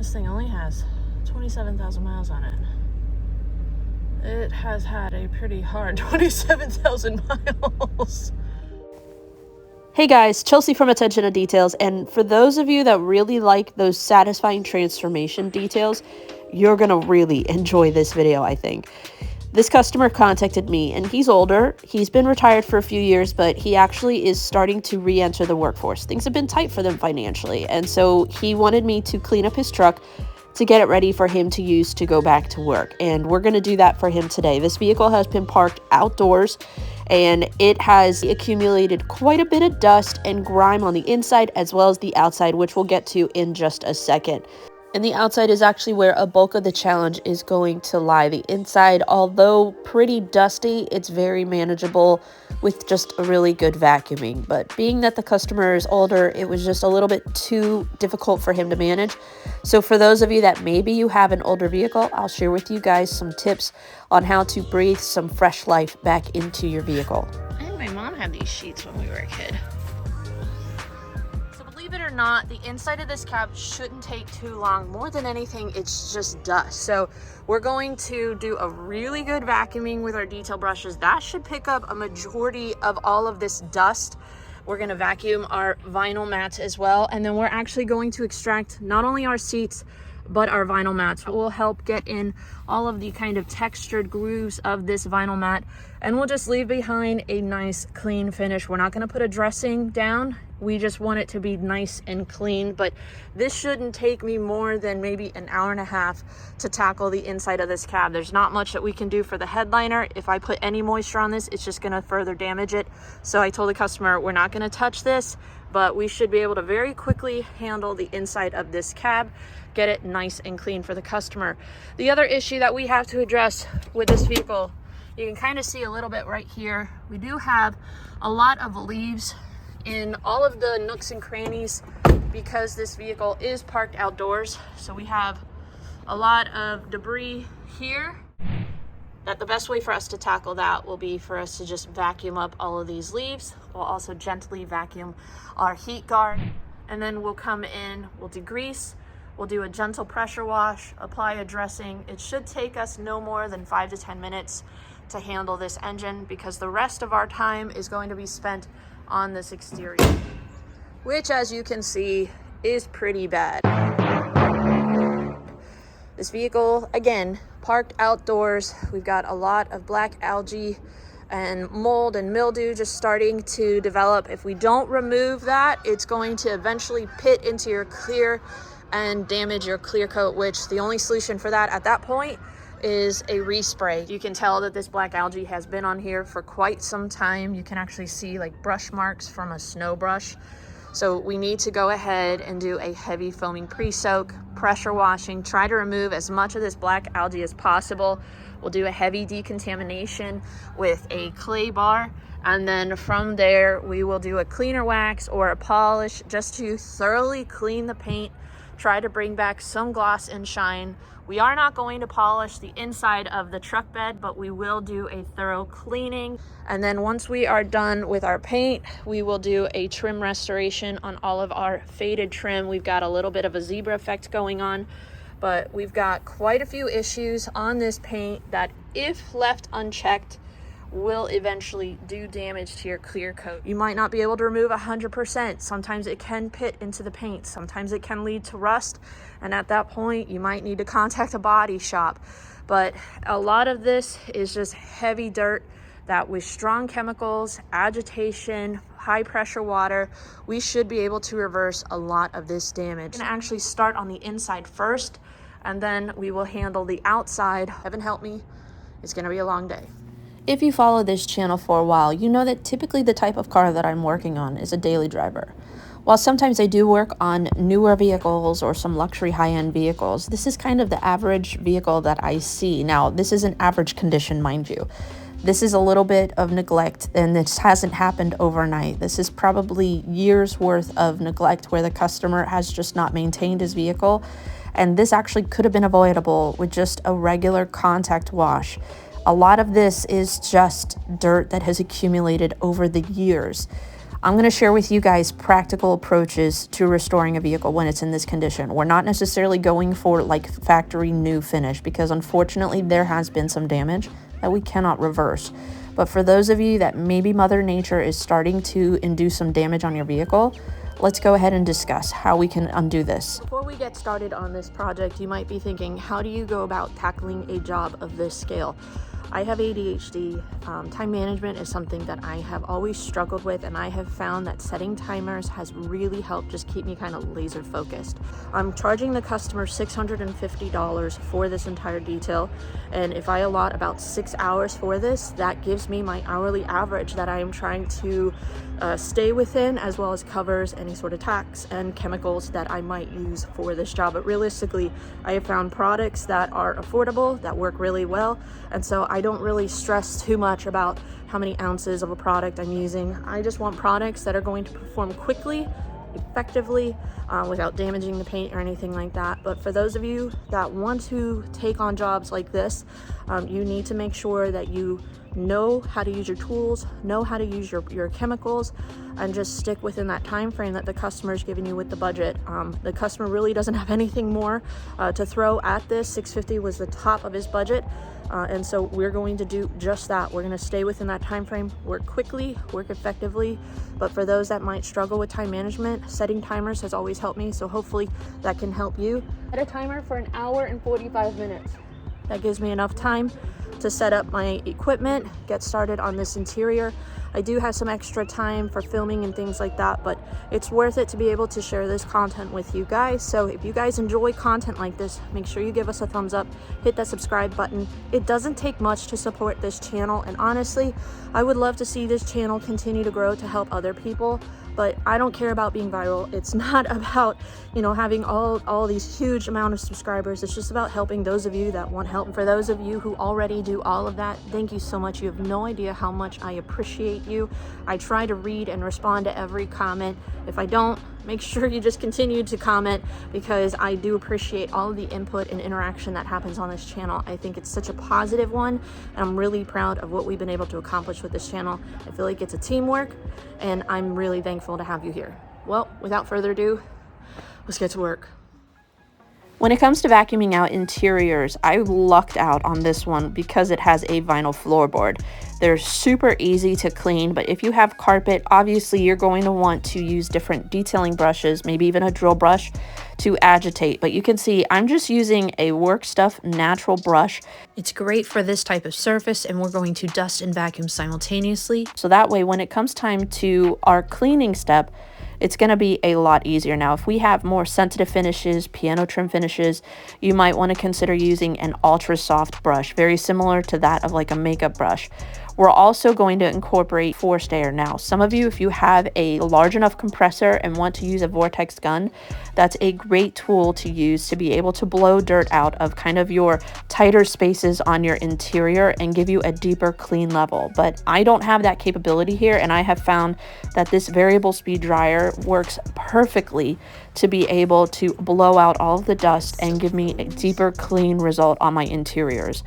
This thing only has 27,000 miles on it. It has had a pretty hard 27,000 miles. Hey guys, Chelsea from Attention to Details, and for those of you that really like those satisfying transformation details, you're gonna really enjoy this video, I think. This customer contacted me, and he's older. He's been retired for a few years, but he actually is starting to re-enter the workforce. Things have been tight for them financially, and so he wanted me to clean up his truck to get it ready for him to use to go back to work, and we're going to do that for him today. This vehicle has been parked outdoors, and it has accumulated quite a bit of dust and grime on the inside as well as the outside, which we'll get to in just a second. And the outside is actually where a bulk of the challenge is going to lie. The inside, although pretty dusty, it's very manageable with just a really good vacuuming. But being that the customer is older, it was just a little bit too difficult for him to manage. So for those of you that maybe you have an older vehicle, I'll share with you guys some tips on how to breathe some fresh life back into your vehicle. I think my mom had these sheets when we were a kid. Believe it or not, the inside of this cab shouldn't take too long. More than anything, it's just dust. So we're going to do a really good vacuuming with our detail brushes. That should pick up a majority of all of this dust. We're going to vacuum our vinyl mats as well. And then we're actually going to extract not only our seats, but our vinyl mats. It will help get in all of the kind of textured grooves of this vinyl mat. And we'll just leave behind a nice clean finish. We're not going to put a dressing down. We just want it to be nice and clean, but this shouldn't take me more than maybe an hour and a half to tackle the inside of this cab. There's not much that we can do for the headliner. If I put any moisture on this, it's just gonna further damage it. So I told the customer, we're not gonna touch this, but we should be able to very quickly handle the inside of this cab, get it nice and clean for the customer. The other issue that we have to address with this vehicle, you can kind of see a little bit right here. We do have a lot of leaves in all of the nooks and crannies because this vehicle is parked outdoors. So we have a lot of debris here. That the best way for us to tackle that will be for us to just vacuum up all of these leaves. We'll also gently vacuum our heat guard, and then we'll come in, we'll degrease, we'll do a gentle pressure wash, apply a dressing. It should take us no more than 5 to 10 minutes to handle this engine, because the rest of our time is going to be spent on this exterior, which, as you can see, is pretty bad. This vehicle, again, parked outdoors. We've got a lot of black algae and mold and mildew just starting to develop. If we don't remove that, it's going to eventually pit into your clear and damage your clear coat, which the only solution for that at that point is a respray. You can tell that this black algae has been on here for quite some time. You can actually see like brush marks from a snow brush. So we need to go ahead and do a heavy foaming pre-soak, pressure washing, try to remove as much of this black algae as possible. We'll do a heavy decontamination with a clay bar, and then from there we will do a cleaner wax or a polish just to thoroughly clean the paint, try to bring back some gloss and shine. We are not going to polish the inside of the truck bed, but we will do a thorough cleaning. And then once we are done with our paint, we will do a trim restoration on all of our faded trim. We've got a little bit of a zebra effect going on, but we've got quite a few issues on this paint that, if left unchecked, will eventually do damage to your clear coat. You might not be able to remove 100%. Sometimes it can pit into the paint. Sometimes it can lead to rust. And at that point, you might need to contact a body shop. But a lot of this is just heavy dirt that, with strong chemicals, agitation, high pressure water, we should be able to reverse a lot of this damage. We're gonna actually start on the inside first, and then we will handle the outside. Heaven help me, it's gonna be a long day. If you follow this channel for a while, you know that typically the type of car that I'm working on is a daily driver. While sometimes I do work on newer vehicles or some luxury high-end vehicles, this is kind of the average vehicle that I see. Now, this is an average condition, mind you. This is a little bit of neglect, and this hasn't happened overnight. This is probably years worth of neglect where the customer has just not maintained his vehicle. And this actually could have been avoidable with just a regular contact wash. A lot of this is just dirt that has accumulated over the years. I'm going to share with you guys practical approaches to restoring a vehicle when it's in this condition. We're not necessarily going for like factory new finish, because unfortunately there has been some damage that we cannot reverse. But for those of you that maybe Mother Nature is starting to induce some damage on your vehicle, let's go ahead and discuss how we can undo this. Before we get started on this project, you might be thinking, how do you go about tackling a job of this scale? I have ADHD. Time management is something that I have always struggled with, and I have found that setting timers has really helped just keep me kind of laser focused. I'm charging the customer $650 for this entire detail, and if I allot about 6 hours for this, that gives me my hourly average that I am trying to stay within, as well as covers any sort of tax and chemicals that I might use for this job. But realistically, I have found products that are affordable, that work really well, and so I don't really stress too much about how many ounces of a product I'm using. I just want products that are going to perform quickly, effectively, without damaging the paint or anything like that. But for those of you that want to take on jobs like this, you need to make sure that you know how to use your tools, know how to use your chemicals, and just stick within that time frame that the customer is giving you with the budget. The customer really doesn't have anything more to throw at this. $650 was the top of his budget, and so we're going to do just that. We're going to stay within that time frame, work quickly, work effectively. But for those that might struggle with time management, setting timers has always helped me, so hopefully that can help you. Set a timer for 1 hour and 45 minutes. That gives me enough time to set up my equipment, get started on this interior. I do have some extra time for filming and things like that, but it's worth it to be able to share this content with you guys. So if you guys enjoy content like this, make sure you give us a thumbs up, hit that subscribe button. It doesn't take much to support this channel, and honestly, I would love to see this channel continue to grow to help other people. But I don't care about being viral. It's not about, having all these huge amount of subscribers. It's just about helping those of you that want help. And for those of you who already do all of that, thank you so much. You have no idea how much I appreciate you. I try to read and respond to every comment. If I don't, make sure you just continue to comment, because I do appreciate all of the input and interaction that happens on this channel. I think it's such a positive one, and I'm really proud of what we've been able to accomplish with this channel. I feel like it's a teamwork, and I'm really thankful to have you here. Well, without further ado, let's get to work. When it comes to vacuuming out interiors, I lucked out on this one because it has a vinyl floorboard. They're super easy to clean, but if you have carpet, obviously you're going to want to use different detailing brushes, maybe even a drill brush to agitate. But you can see I'm just using a Work Stuff natural brush. It's great for this type of surface, and we're going to dust and vacuum simultaneously. So that way, when it comes time to our cleaning step, it's going to be a lot easier. Now, if we have more sensitive finishes, piano trim finishes, you might want to consider using an ultra soft brush, very similar to that of like a makeup brush. We're also going to incorporate forced air. Now, some of you, if you have a large enough compressor and want to use a Vortex gun, that's a great tool to use to be able to blow dirt out of kind of your tighter spaces on your interior and give you a deeper clean level. But I don't have that capability here, and I have found that this variable speed dryer works perfectly to be able to blow out all of the dust and give me a deeper clean result on my interiors.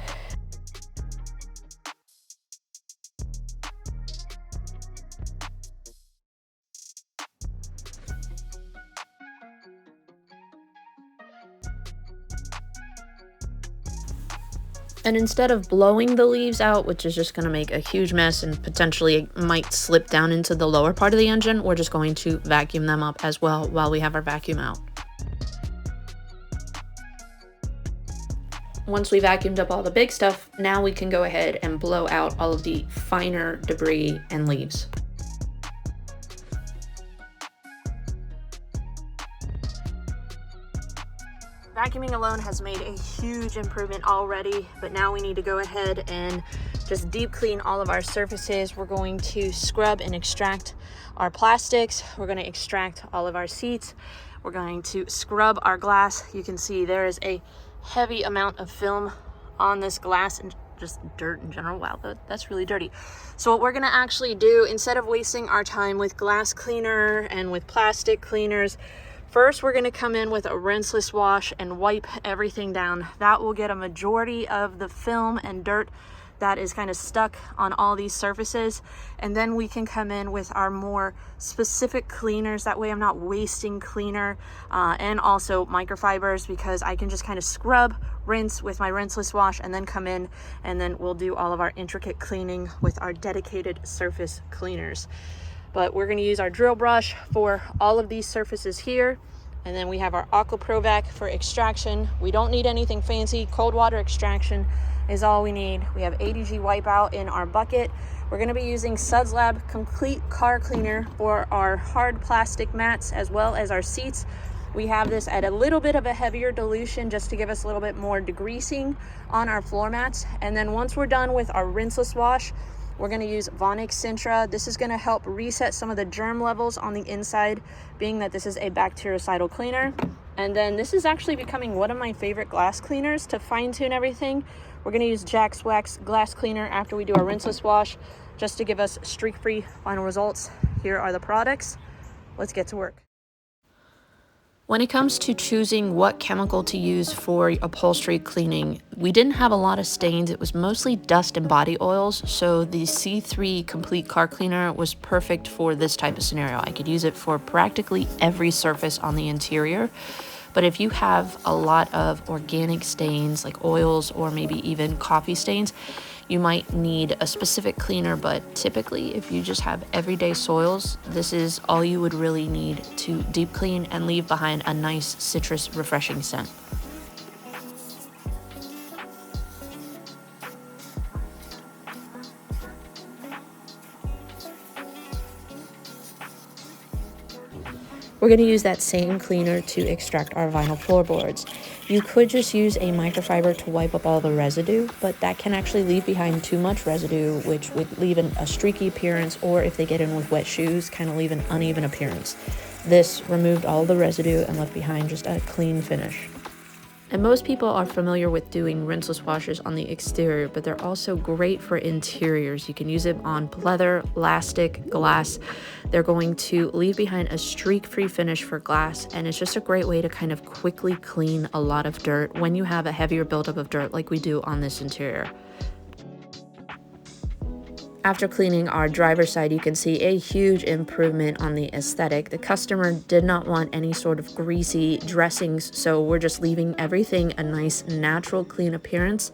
And instead of blowing the leaves out, which is just going to make a huge mess and potentially might slip down into the lower part of the engine, we're just going to vacuum them up as well while we have our vacuum out. Once we vacuumed up all the big stuff, now we can go ahead and blow out all of the finer debris and leaves. Vacuuming alone has made a huge improvement already, but now we need to go ahead and just deep clean all of our surfaces. We're going to scrub and extract our plastics. We're going to extract all of our seats. We're going to scrub our glass. You can see there is a heavy amount of film on this glass and just dirt in general. Wow, that's really dirty. So what we're going to actually do, instead of wasting our time with glass cleaner and with plastic cleaners, first, we're going to come in with a rinseless wash and wipe everything down. That will get a majority of the film and dirt that is kind of stuck on all these surfaces. And then we can come in with our more specific cleaners. That way I'm not wasting cleaner, and also microfibers, because I can just kind of scrub, rinse with my rinseless wash, and then come in and then we'll do all of our intricate cleaning with our dedicated surface cleaners. But we're going to use our drill brush for all of these surfaces here. And then we have our Aqua Pro Vac for extraction. We don't need anything fancy. Cold water extraction is all we need. We have ADG Wipeout in our bucket. We're going to be using Suds Lab Complete Car Cleaner for our hard plastic mats as well as our seats. We have this at a little bit of a heavier dilution just to give us a little bit more degreasing on our floor mats. And then once we're done with our rinseless wash, we're going to use Vonixx Sintra. This is going to help reset some of the germ levels on the inside, being that this is a bactericidal cleaner. And then this is actually becoming one of my favorite glass cleaners to fine tune everything. We're going to use Jack's Wax glass cleaner after we do our rinseless wash, just to give us streak-free final results. Here are the products. Let's get to work. When it comes to choosing what chemical to use for upholstery cleaning, we didn't have a lot of stains. It was mostly dust and body oils, so the C3 Complete Car Cleaner was perfect for this type of scenario. I could use it for practically every surface on the interior. But if you have a lot of organic stains like oils or maybe even coffee stains, you might need a specific cleaner, but typically if you just have everyday soils, this is all you would really need to deep clean and leave behind a nice citrus refreshing scent. We're going to use that same cleaner to extract our vinyl floorboards. You could just use a microfiber to wipe up all the residue, but that can actually leave behind too much residue, which would leave a streaky appearance, or if they get in with wet shoes, kind of leave an uneven appearance. This removed all the residue and left behind just a clean finish. And most people are familiar with doing rinseless washes on the exterior, but they're also great for interiors. You can use it on leather, plastic, glass. They're going to leave behind a streak-free finish for glass, and it's just a great way to kind of quickly clean a lot of dirt when you have a heavier buildup of dirt like we do on this interior. After cleaning our driver's side, you can see a huge improvement on the aesthetic. The customer did not want any sort of greasy dressings, so we're just leaving everything a nice, natural, clean appearance.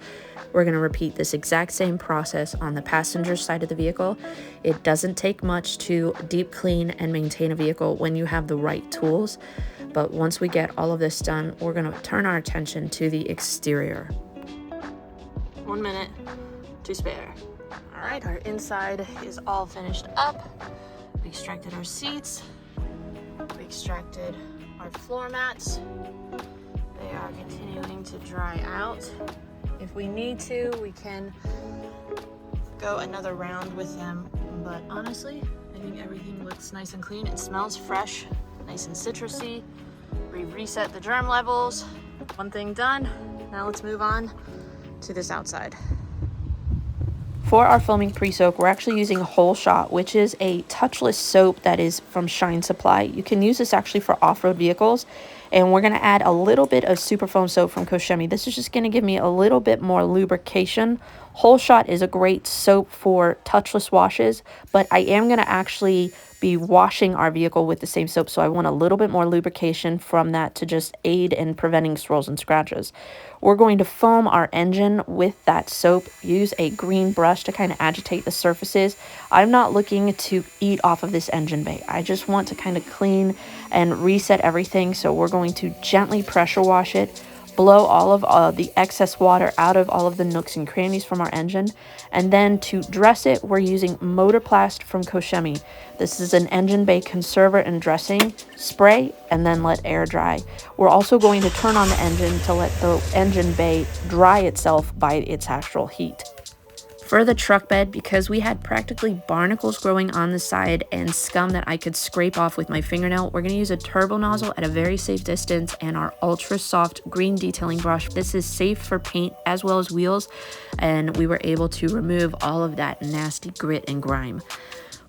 We're going to repeat this exact same process on the passenger side of the vehicle. It doesn't take much to deep clean and maintain a vehicle when you have the right tools. But once we get all of this done, we're going to turn our attention to the exterior. 1 minute to spare. All right, our inside is all finished up. We extracted our seats. We extracted our floor mats. They are continuing to dry out. If we need to, we can go another round with them. But honestly, I think everything looks nice and clean. It smells fresh, nice and citrusy. We reset the germ levels. One thing done. Now let's move on to this outside. For our foaming pre-soak, we're actually using Whole Shot, which is a touchless soap that is from Shine Supply. You can use this actually for off-road vehicles. And we're going to add a little bit of super foam soap from Chevy. This is just going to give me a little bit more lubrication. Whole Shot is a great soap for touchless washes, but I am going to actually be washing our vehicle with the same soap, so I want a little bit more lubrication from that to just aid in preventing swirls and scratches. We're going to foam our engine with that soap. Use a green brush to kind of agitate the surfaces. I'm not looking to eat off of this engine bay. I just want to kind of clean and reset everything, so we're going to gently pressure wash it, blow all of the excess water out of all of the nooks and crannies from our engine. And then to dress it, we're using Motorplast from Chevy. This is an engine bay conserver and dressing spray, and then let air dry. We're also going to turn on the engine to let the engine bay dry itself by its actual heat. For the truck bed, because we had practically barnacles growing on the side and scum that I could scrape off with my fingernail, we're going to use a turbo nozzle at a very safe distance and our ultra soft green detailing brush. This is safe for paint as well as wheels, and we were able to remove all of that nasty grit and grime.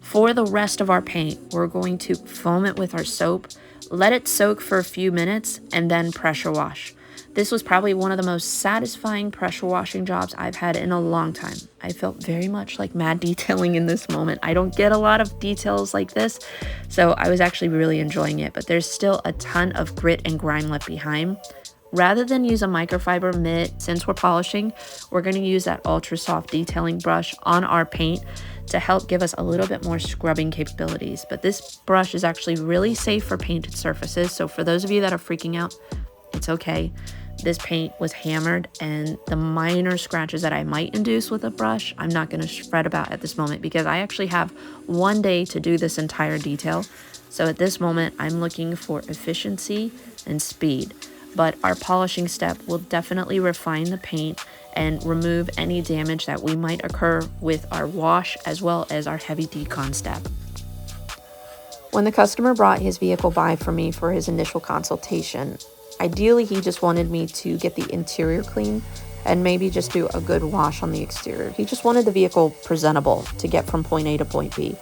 For the rest of our paint, we're going to foam it with our soap, let it soak for a few minutes, and then pressure wash. This was probably one of the most satisfying pressure washing jobs I've had in a long time. I felt very much like mad detailing in this moment. I don't get a lot of details like this, so I was actually really enjoying it, but there's still a ton of grit and grime left behind. Rather than use a microfiber mitt, since we're polishing, we're going to use that ultra soft detailing brush on our paint to help give us a little bit more scrubbing capabilities. But this brush is actually really safe for painted surfaces, so for those of you that are freaking out, it's okay. This paint was hammered, and the minor scratches that I might induce with a brush, I'm not going to fret about at this moment because I actually have 1 day to do this entire detail. So at this moment, I'm looking for efficiency and speed. But our polishing step will definitely refine the paint and remove any damage that we might occur with our wash as well as our heavy decon step. When the customer brought his vehicle by for me for his initial consultation, ideally he just wanted me to get the interior clean and maybe just do a good wash on the exterior. He just wanted the vehicle presentable to get from point A to point B.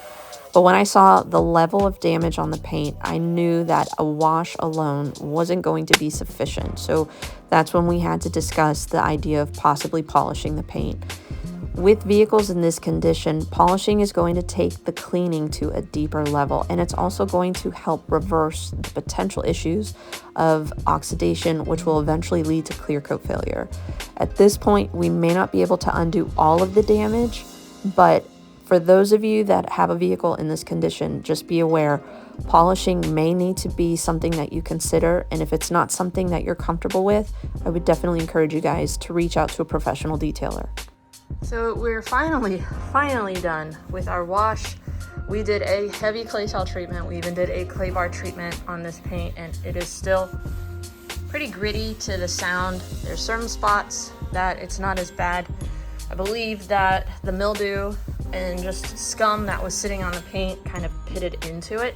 But when I saw the level of damage on the paint, I knew that a wash alone wasn't going to be sufficient. So that's when we had to discuss the idea of possibly polishing the paint. With vehicles in this condition, polishing is going to take the cleaning to a deeper level, and it's also going to help reverse the potential issues of oxidation, which will eventually lead to clear coat failure. At this point, we may not be able to undo all of the damage, but for those of you that have a vehicle in this condition, just be aware, polishing may need to be something that you consider, and if it's not something that you're comfortable with, I would definitely encourage you guys to reach out to a professional detailer. So we're finally done with our wash. We did a heavy clay towel treatment. We even did a clay bar treatment on this paint, and it is still pretty gritty to the sound. There's certain spots that it's not as bad. I believe that the mildew and just scum that was sitting on the paint kind of pitted into it.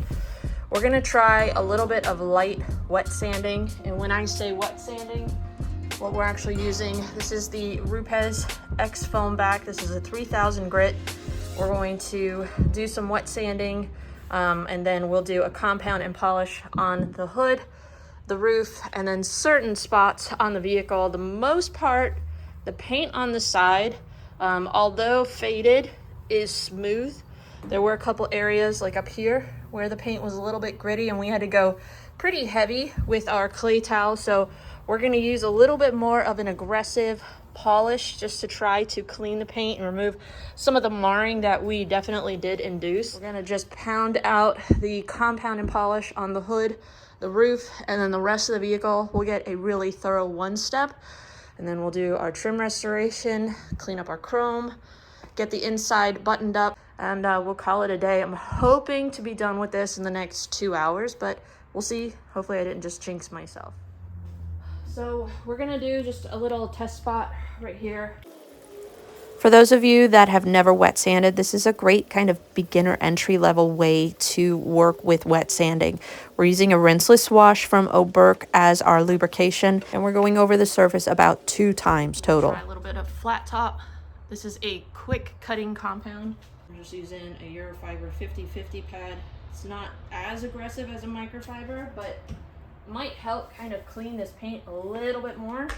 We're gonna try a little bit of light wet sanding, and when I say wet sanding, what we're actually using, this is the Rupes X Foam Back. This is a 3000 grit. We're going to do some wet sanding, and then we'll do a compound and polish on the hood, the roof, and then certain spots on the vehicle. The most part, the paint on the side, although faded, is smooth. There were a couple areas like up here where the paint was a little bit gritty, and we had to go pretty heavy with our clay towel. So we're going to use a little bit more of an aggressive polish just to try to clean the paint and remove some of the marring that we definitely did induce. We're going to just pound out the compound and polish on the hood, the roof, and then the rest of the vehicle. We'll get a really thorough one step, and then we'll do our trim restoration, clean up our chrome, get the inside buttoned up, and we'll call it a day. I'm hoping to be done with this in the next 2 hours, but we'll see. Hopefully I didn't just jinx myself. So we're gonna do just a little test spot right here. For those of you that have never wet sanded, this is a great kind of beginner entry level way to work with wet sanding. We're using a rinseless wash from O'Berk as our lubrication, and we're going over the surface about 2 times total. Try a little bit of flat top. This is a quick cutting compound. I'm just using a Eurofiber 50/50 pad. It's not as aggressive as a microfiber, but might help kind of clean this paint a little bit more.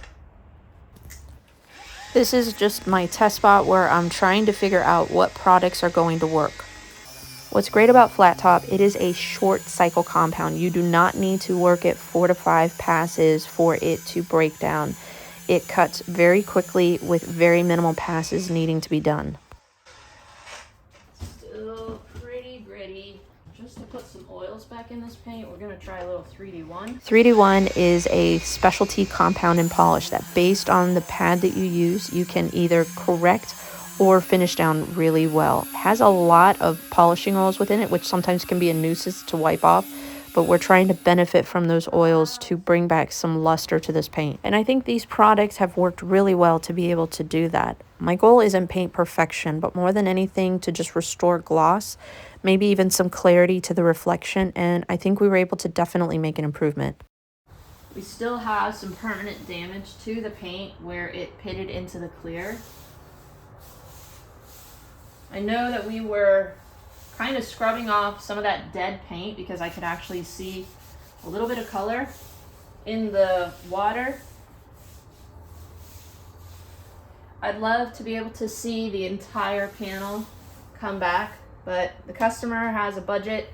This is just my test spot where I'm trying to figure out what products are going to work. What's great about flat top, it is a short cycle compound. You do not need to work it 4 to 5 passes for it to break down. It cuts very quickly with very minimal passes needing to be done. Still pretty gritty. Just to put some oils back in this paint, we're gonna try a little 3D1. 3D1 is a specialty compound and polish that based on the pad that you use, you can either correct or finish down really well. It has a lot of polishing oils within it, which sometimes can be a nuisance to wipe off, but we're trying to benefit from those oils to bring back some luster to this paint. And I think these products have worked really well to be able to do that. My goal isn't paint perfection, but more than anything to just restore gloss, maybe even some clarity to the reflection, and I think we were able to definitely make an improvement. We still have some permanent damage to the paint where it pitted into the clear. I know that we were kind of scrubbing off some of that dead paint because I could actually see a little bit of color in the water, I'd love to be able to see the entire panel come back, but the customer has a budget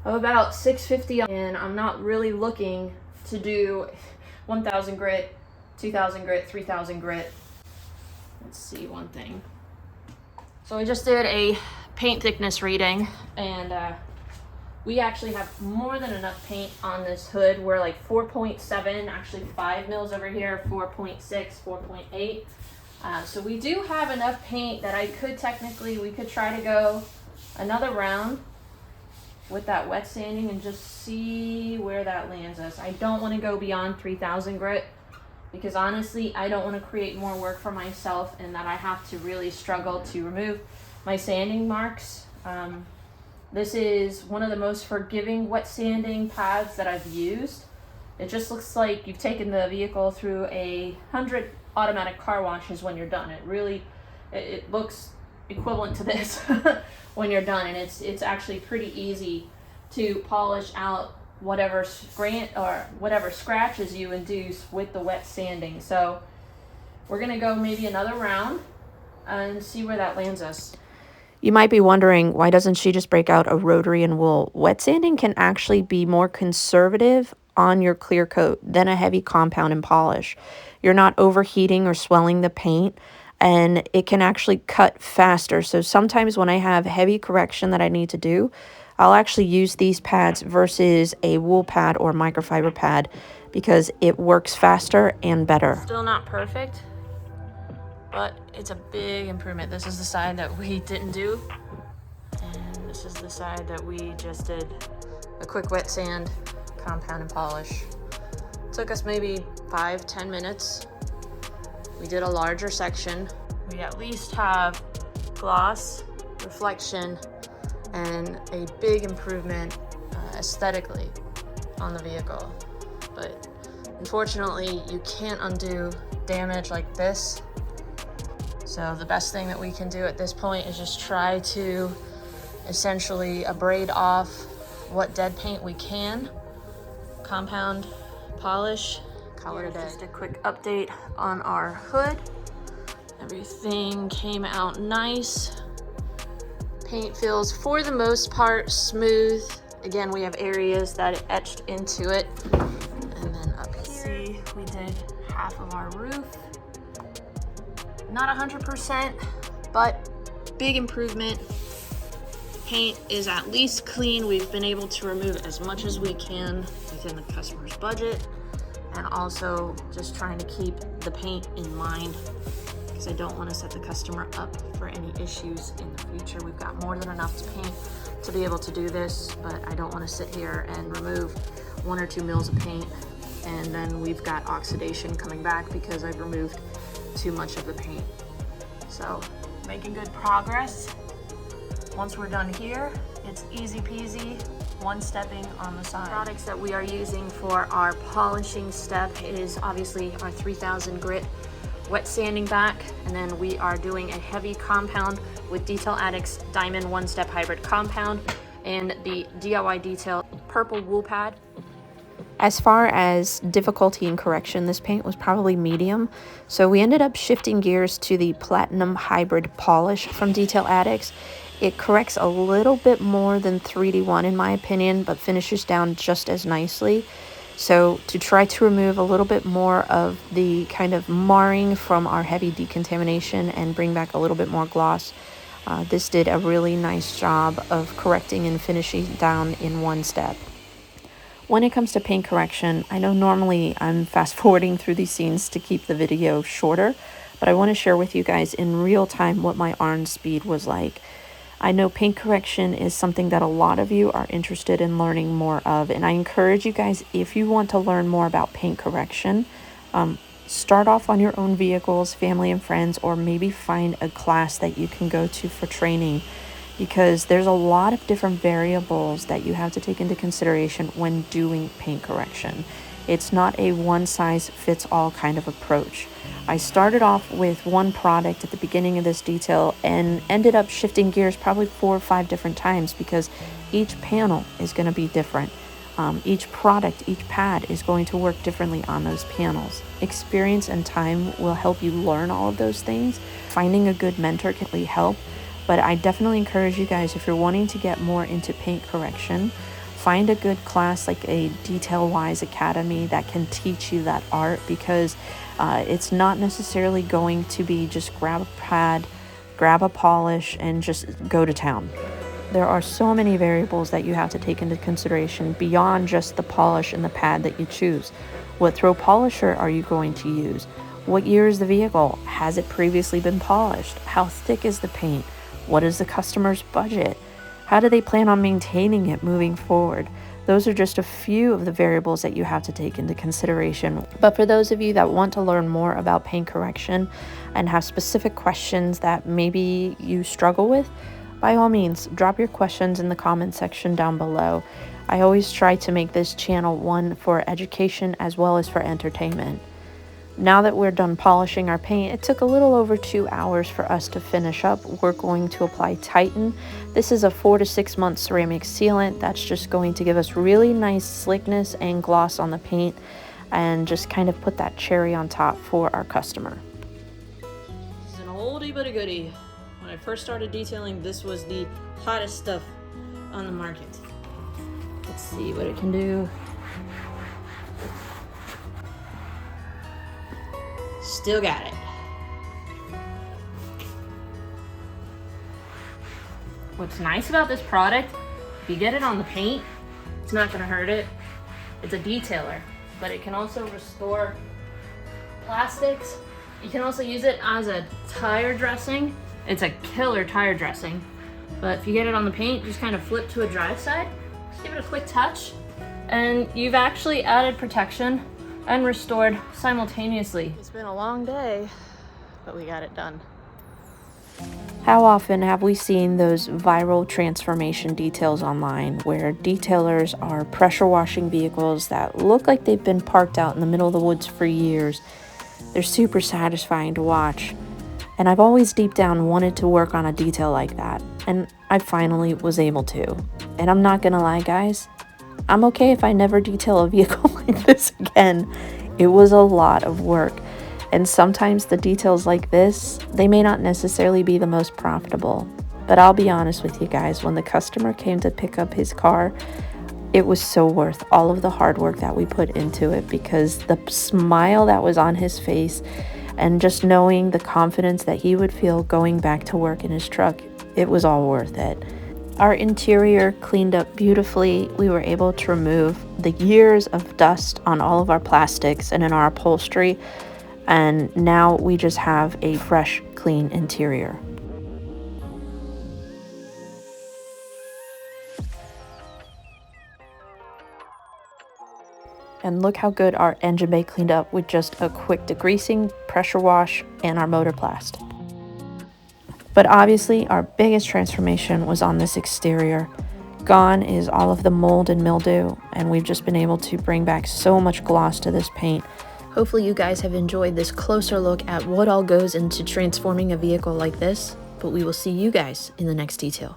of about $650, and I'm not really looking to do 1,000 grit, 2,000 grit, 3,000 grit. Let's see one thing. So I just did a paint thickness reading, and we actually have more than enough paint on this hood. We're like 4.7, actually 5 mils over here, 4.6, 4.8. So we do have enough paint that we could try to go another round with that wet sanding and just see where that lands us. I don't want to go beyond 3,000 grit because honestly, I don't want to create more work for myself and that I have to really struggle to remove my sanding marks. This is one of the most forgiving wet sanding pads that I've used. It just looks like you've taken the vehicle through 100 automatic car washes when you're done. It looks equivalent to this when you're done, and it's actually pretty easy to polish out whatever scratches you induce with the wet sanding. So we're gonna go maybe another round and see where that lands us. You might be wondering, why doesn't she just break out a rotary and wool? Wet sanding can actually be more conservative on your clear coat than a heavy compound and polish. You're not overheating or swelling the paint, and it can actually cut faster. So sometimes when I have heavy correction that I need to do, I'll actually use these pads versus a wool pad or microfiber pad because it works faster and better. Still not perfect, but it's a big improvement. This is the side that we didn't do, and this is the side that we just did a quick wet sand, compound and polish. Took us maybe 5-10 minutes. We did a larger section. We at least have gloss, reflection, and a big improvement aesthetically on the vehicle. But unfortunately, you can't undo damage like this. So the best thing that we can do at this point is just try to essentially abrade off what dead paint we can, compound, polish, call it a day. Just a quick update on our hood. Everything came out nice. Paint feels, for the most part, smooth. Again, we have areas that it etched into it. And then up here, we did half of our roof. Not 100%, but big improvement. Paint is at least clean. We've been able to remove as much as we can within the customer's budget, and also just trying to keep the paint in mind because I don't want to set the customer up for any issues in the future. We've got more than enough paint to be able to do this, but I don't want to sit here and remove 1 or 2 mils of paint and then we've got oxidation coming back because I've removed too much of the paint. So making good progress. Once we're done here, it's easy peasy, one stepping on the side. Products that we are using for our polishing step is obviously our 3000 grit wet sanding back, and then we are doing a heavy compound with Detail Addicts Diamond One-Step Hybrid Compound and the DIY Detail Purple Wool Pad. As far as difficulty in correction, this paint was probably medium, so we ended up shifting gears to the Platinum Hybrid Polish from Detail Addicts. It corrects a little bit more than 3D1 in my opinion, but finishes down just as nicely. So to try to remove a little bit more of the kind of marring from our heavy decontamination and bring back a little bit more gloss, this did a really nice job of correcting and finishing down in one step. When it comes to paint correction, I know normally I'm fast forwarding through these scenes to keep the video shorter, but I want to share with you guys in real time what my iron speed was like. I know paint correction is something that a lot of you are interested in learning more of, and I encourage you guys, if you want to learn more about paint correction, start off on your own vehicles, family and friends, or maybe find a class that you can go to for training, because there's a lot of different variables that you have to take into consideration when doing paint correction. It's not a one-size-fits-all kind of approach. I started off with one product at the beginning of this detail and ended up shifting gears probably 4 or 5 different times because each panel is going to be different. Each product, each pad is going to work differently on those panels. Experience and time will help you learn all of those things. Finding a good mentor can really help, but I definitely encourage you guys, if you're wanting to get more into paint correction, find a good class like a Detail Wise Academy that can teach you that art, because it's not necessarily going to be just grab a pad, grab a polish, and just go to town. There are so many variables that you have to take into consideration beyond just the polish and the pad that you choose. What throw polisher are you going to use? What year is the vehicle? Has it previously been polished? How thick is the paint? What is the customer's budget? How do they plan on maintaining it moving forward? Those are just a few of the variables that you have to take into consideration. But for those of you that want to learn more about paint correction and have specific questions that maybe you struggle with, by all means, drop your questions in the comment section down below. I always try to make this channel one for education as well as for entertainment. Now that we're done polishing our paint, it took a little over 2 hours for us to finish up. We're going to apply Titan. This is a 4 to 6 month ceramic sealant that's just going to give us really nice slickness and gloss on the paint and just kind of put that cherry on top for our customer. This is an oldie but a goodie. When I first started detailing, this was the hottest stuff on the market. Let's see what it can do. Still got it. What's nice about this product, if you get it on the paint, it's not gonna hurt it. It's a detailer, but it can also restore plastics. You can also use it as a tire dressing. It's a killer tire dressing. But if you get it on the paint, just kind of flip to a dry side, just give it a quick touch, and you've actually added protection and restored simultaneously. It's been a long day, but we got it done. How often have we seen those viral transformation details online where detailers are pressure washing vehicles that look like they've been parked out in the middle of the woods for years? They're super satisfying to watch. And I've always deep down wanted to work on a detail like that, and I finally was able to. And I'm not gonna lie, guys, I'm okay if I never detail a vehicle like this again. It was a lot of work, and sometimes the details like this, they may not necessarily be the most profitable. But I'll be honest with you guys, when the customer came to pick up his car, it was so worth all of the hard work that we put into it, because the smile that was on his face and just knowing the confidence that he would feel going back to work in his truck, it was all worth it. Our interior cleaned up beautifully. We were able to remove the years of dust on all of our plastics and in our upholstery, and now we just have a fresh, clean interior. And look how good our engine bay cleaned up with just a quick degreasing, pressure wash, and our motor blast. But obviously our biggest transformation was on this exterior. Gone is all of the mold and mildew, and we've just been able to bring back so much gloss to this paint. Hopefully you guys have enjoyed this closer look at what all goes into transforming a vehicle like this, but we will see you guys in the next detail.